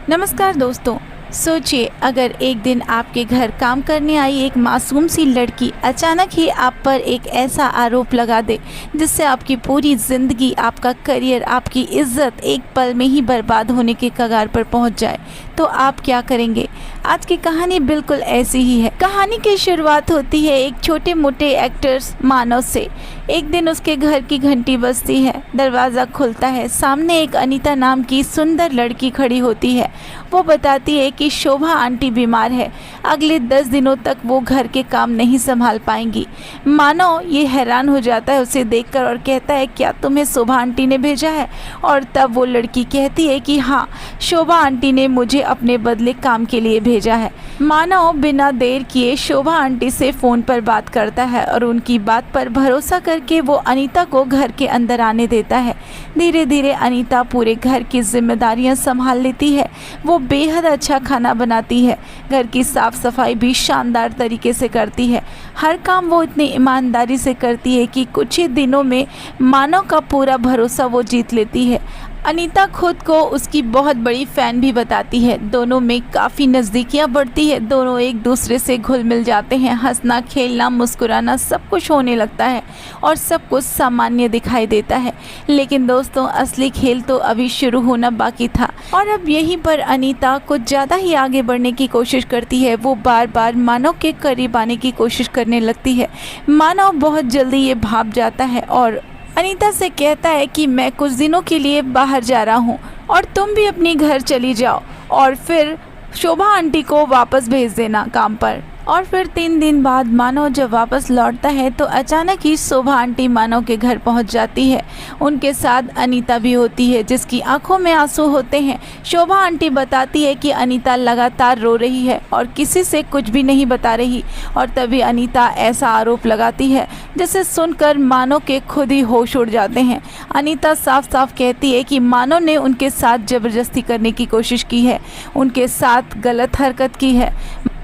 नमस्कार दोस्तों। सोचिए अगर एक दिन आपके घर काम करने आई एक मासूम सी लड़की अचानक ही आप पर एक ऐसा आरोप लगा दे जिससे आपकी पूरी ज़िंदगी, आपका करियर, आपकी इज्जत एक पल में ही बर्बाद होने के कगार पर पहुंच जाए, तो आप क्या करेंगे? आज की कहानी बिल्कुल ऐसी ही है। कहानी की शुरुआत होती है एक छोटे मोटे एक्टर्स मानव से। एक दिन उसके घर की घंटी बजती है, दरवाज़ा खुलता है, सामने एक अनीता नाम की सुंदर लड़की खड़ी होती है। वो बताती है कि शोभा आंटी बीमार है, अगले 10 दिनों तक वो घर के काम नहीं संभाल पाएंगी। मानव ये हैरान हो जाता है उसे देखकर और कहता है, क्या तुम्हें शोभा आंटी ने भेजा है? और तब वो लड़की कहती है कि हाँ, शोभा आंटी ने मुझे अपने बदले काम के लिए भेजा है। मानव बिना देर किए शोभा आंटी से फ़ोन पर बात करता है और उनकी बात पर भरोसा करके वो अनीता को घर के अंदर आने देता है। धीरे धीरे अनीता पूरे घर की जिम्मेदारियां संभाल लेती है। वो बेहद अच्छा खाना बनाती है, घर की साफ सफाई भी शानदार तरीके से करती है। हर काम वो इतनी ईमानदारी से करती है कि कुछ ही दिनों में मानव का पूरा भरोसा वो जीत लेती है। अनीता खुद को उसकी बहुत बड़ी फ़ैन भी बताती है। दोनों में काफ़ी नज़दीकियाँ बढ़ती है, दोनों एक दूसरे से घुल मिल जाते हैं। हंसना, खेलना, मुस्कुराना सब कुछ होने लगता है और सब कुछ सामान्य दिखाई देता है। लेकिन दोस्तों, असली खेल तो अभी शुरू होना बाकी था और अब यहीं पर अनीता कुछ ज़्यादा ही आगे बढ़ने की कोशिश करती है। वो बार बार मानव के करीब आने की कोशिश करने लगती है। मानव बहुत जल्दी ये भाप जाता है और अनीता से कहता है कि मैं कुछ दिनों के लिए बाहर जा रहा हूँ और तुम भी अपनी घर चली जाओ और फिर शोभा आंटी को वापस भेज देना काम पर। और फिर 3 दिन बाद मानव जब वापस लौटता है तो अचानक ही शोभा आंटी मानव के घर पहुंच जाती है। उनके साथ अनीता भी होती है जिसकी आंखों में आंसू होते हैं। शोभा आंटी बताती है कि अनीता लगातार रो रही है और किसी से कुछ भी नहीं बता रही और तभी अनीता ऐसा आरोप लगाती है जिसे सुनकर मानव के खुद ही होश उड़ जाते हैं। अनीता साफ साफ कहती है कि मानव ने उनके साथ ज़बरदस्ती करने की कोशिश की है, उनके साथ गलत हरकत की है।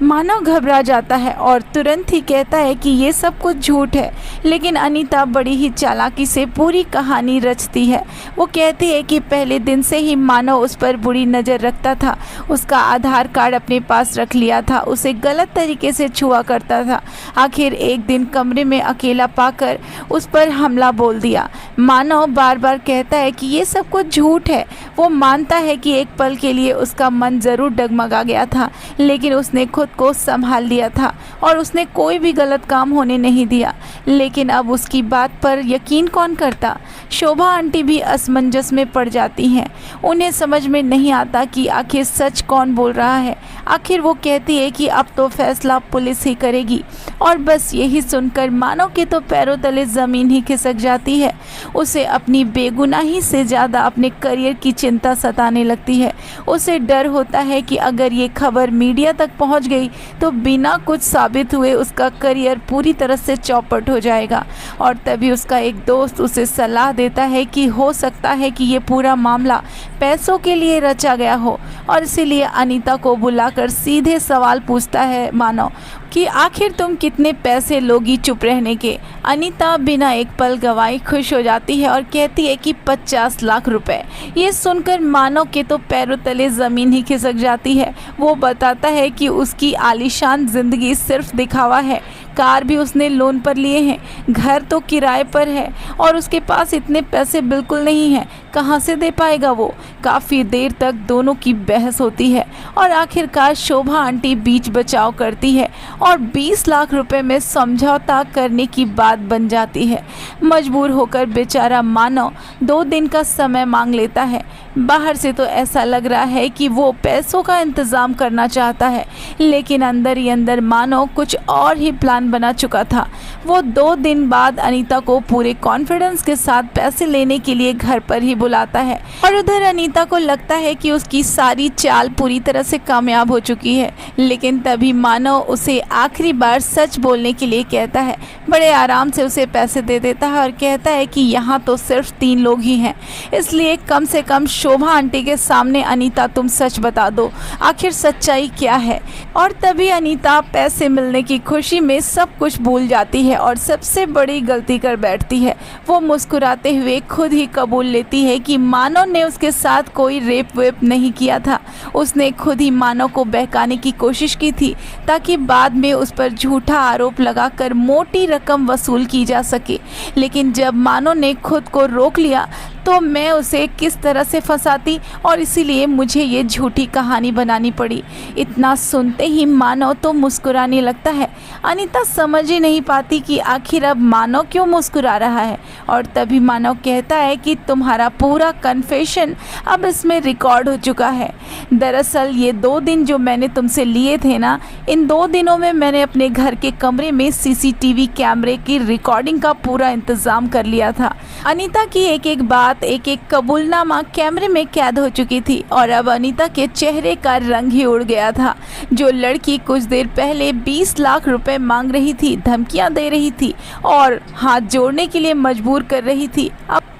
मानव घबरा जाता है और तुरंत ही कहता है कि ये सब कुछ झूठ है, लेकिन अनीता बड़ी ही चालाकी से पूरी कहानी रचती है। वो कहती है कि पहले दिन से ही मानव उस पर बुरी नज़र रखता था, उसका आधार कार्ड अपने पास रख लिया था, उसे गलत तरीके से छुआ करता था। आखिर एक दिन कमरे में अकेला पाकर उस पर हमला बोल दिया। मानव बार बार कहता है कि ये सब कुछ झूठ है। वो मानता है कि एक पल के लिए उसका मन ज़रूर डगमगा गया था, लेकिन उसने खुद को संभाल लिया था और उसने कोई भी गलत काम होने नहीं दिया। लेकिन अब उसकी बात पर यकीन कौन करता? शोभा आंटी भी असमंजस में पड़ जाती हैं। उन्हें समझ में नहीं आता कि आखिर सच कौन बोल रहा है। आखिर वो कहती है कि अब तो फैसला पुलिस ही करेगी और बस यही सुनकर मानव के तो पैरों तले ज़मीन ही खिसक जाती है। उसे अपनी बेगुनाही से ज़्यादा अपने करियर की चिंता सताने लगती है। उसे डर होता है कि अगर ये खबर मीडिया तक पहुंच गई तो बिना कुछ साबित हुए उसका करियर पूरी तरह से चौपट हो जाएगा। और तभी उसका एक दोस्त उसे सलाह देता है कि हो सकता है कि ये पूरा मामला पैसों के लिए रचा गया हो और इसीलिए अनीता को बुलाकर सीधे सवाल पूछता है मानव कि आखिर तुम कितने पैसे लोगी चुप रहने के। अनीता बिना एक पल गवाए खुश हो जाती है और कहती है कि 50 लाख रुपए। ये सुनकर मानव के तो पैरों तले ज़मीन ही खिसक जाती है। वो बताता है कि उसकी आलीशान ज़िंदगी सिर्फ दिखावा है, कार भी उसने लोन पर लिए हैं, घर तो किराए पर है और उसके पास इतने पैसे बिल्कुल नहीं हैं, कहाँ से दे पाएगा वो। काफ़ी देर तक दोनों की बहस होती है और आखिरकार शोभा आंटी बीच बचाव करती है और 20 लाख रुपए में समझौता करने की बात बन जाती है। मजबूर होकर बेचारा मानव 2 दिन का समय मांग लेता है। बाहर से तो ऐसा लग रहा है कि वो पैसों का इंतज़ाम करना चाहता है, लेकिन अंदर ही अंदर मानव कुछ और ही प्लान बना चुका था। वो 2 दिन बाद अनीता को पूरे कॉन्फिडेंस के साथ पैसे लेने के लिए घर पर ही बुलाता है और उधर अनीता को लगता है कि उसकी सारी चाल पूरी तरह से कामयाब हो चुकी है। लेकिन तभी मानव उसे आखिरी बार सच बोलने के लिए कहता है। बड़े आराम से उसे पैसे दे देता है और कहता है कि यहाँ तो सिर्फ 3 लोग ही हैं, इसलिए कम से कम शोभा आंटी के सामने अनीता तुम सच बता दो, आखिर सच्चाई क्या है। और तभी अनीता पैसे मिलने की खुशी में सब कुछ भूल जाती है और सबसे बड़ी गलती कर बैठती है। वो मुस्कुराते हुए खुद ही कबूल लेती है कि मानव ने उसके साथ कोई रेप वेप नहीं किया था। उसने खुद ही मानव को बहकाने की कोशिश की थी ताकि बाद में उस पर झूठा आरोप लगाकर मोटी रकम वसूल की जा सके। लेकिन जब मानव ने खुद को रोक लिया तो मैं उसे किस तरह से फंसाती और इसीलिए मुझे ये झूठी कहानी बनानी पड़ी। इतना सुनते ही मानव तो मुस्कुराने लगता है। अनीता समझ ही नहीं पाती कि आखिर अब मानव क्यों मुस्कुरा रहा है और तभी मानव कहता है कि तुम्हारा पूरा कन्फेशन अब इसमें रिकॉर्ड हो चुका है। दरअसल ये 2 दिन जो मैंने तुमसे लिए थे ना, इन 2 दिनों में मैंने अपने घर के कमरे में सीसीटीवी कैमरे की रिकॉर्डिंग का पूरा इंतज़ाम कर लिया था। अनीता की एक एक बात, एक एक कबूलनामा कैमरे में कैद हो चुकी थी और अब अनीता के चेहरे का रंग ही उड़ गया था। जो लड़की कुछ देर पहले 20 लाख रुपए मांग रही थी, धमकियां दे रही थी और हाथ जोड़ने के लिए मजबूर कर रही थी,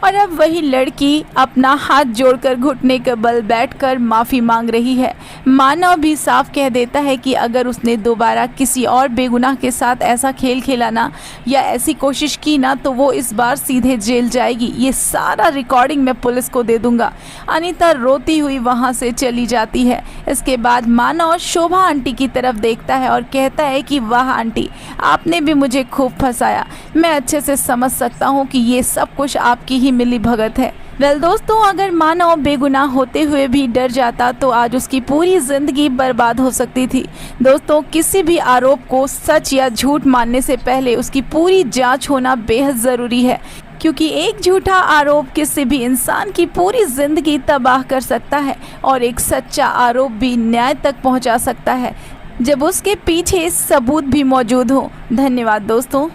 और अब वही लड़की अपना हाथ जोड़कर घुटने के बल बैठकर माफ़ी मांग रही है। मानव भी साफ कह देता है कि अगर उसने दोबारा किसी और बेगुनाह के साथ ऐसा खेल खेला ना या ऐसी कोशिश की ना तो वो इस बार सीधे जेल जाएगी। ये सारा रिकॉर्डिंग मैं पुलिस को दे दूंगा। अनीता रोती हुई वहाँ से चली जाती है। इसके बाद मानव शोभा आंटी की तरफ देखता है और कहता है कि वाह आंटी, आपने भी मुझे खूब फंसाया। मैं अच्छे से समझ सकता हूँ कि ये सब कुछ आपकी ही मिली भगत है। वेल दोस्तों, अगर मानव बेगुनाह होते हुए भी डर जाता तो आज उसकी पूरी जिंदगी बर्बाद हो सकती थी। दोस्तों, किसी भी आरोप को सच या झूठ मानने से पहले उसकी पूरी जांच होना बेहद ज़रूरी है, क्योंकि एक झूठा आरोप किसी भी इंसान की पूरी जिंदगी तबाह कर सकता है और एक सच्चा आरोप भी न्याय तक पहुंचा सकता है जब उसके पीछे सबूत भी मौजूद हो। धन्यवाद दोस्तों।